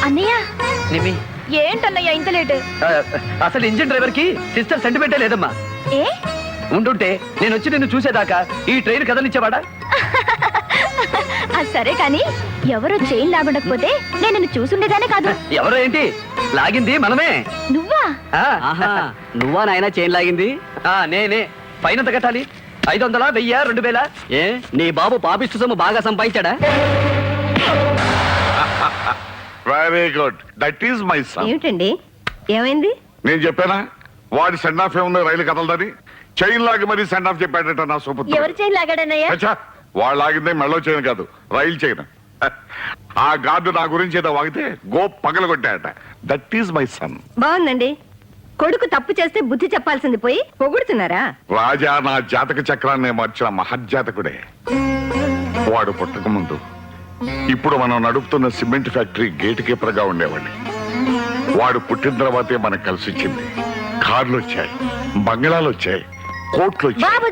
అన్నయ్య నిమి ఏంటన్నయ్య ఇంత లేటు? అసలు ఇంజిన్ డ్రైవర్ కి సిస్టర్ సెంటిమెంటే లేదమ్మా. ఏ ఉండుంటే నేను వచ్చి నిన్ను చూసేదాకా ఈ ట్రైన్ కదలిచ్చేవాడా? సరే కాని ఎవరో చైన్ లాగుండకపోతే నేను నిన్ను చూసుండేదానే కాదు. ఎవరో ఏంటి లాగింది మనమే. నువ్వా? నువ్వా నాయన చైన్ లాగింది? నేనే. పైన కట్టాలి 500, 1000, 2000. ఏ నీ బాబు పాపిస్తు సొమ్ము బాగా సంపాదించాడా? Very good, that is my son. ఏమిటండి ఏమైంది? నేను చెప్పానా వాడి సెండ్ ఆఫ్ ఏముంది, రైలు కదలదని. చైన్ లాగి మరీ సెండ్ ఆఫ్ చెప్పాడట నా సూపర్. ఎవరు చైన్ లాగాడన్నయ్య? వాళ్ళు లాగిందే మెళ్ళో చైన్ కాదు, రైలు చైన్. ఆ గార్డు నా గురించి ఏదో వాగితే గో పగలగొట్టాడట. That is my son. బాగుందండి. కొడుకు తప్పు చేస్తే బుద్ధి చెప్పాల్సింది పోయి పొగుడుతున్నారా? రాజా నా జాతక చక్రాన్ని మార్చిన మహర్జాతకుడే. వాడు పుట్టక ముందు ఇప్పుడు మనం నడుపుతున్న సిమెంట్ ఫ్యాక్టరీ గేట్ కీపర్ గా ఉండేవాడిని. వాడు పుట్టిన తర్వాతే మనకు కలిసి వచ్చింది. కార్లు వచ్చాయి, బంగ్లాలు వచ్చాయి, కోట్లు వచ్చాయి.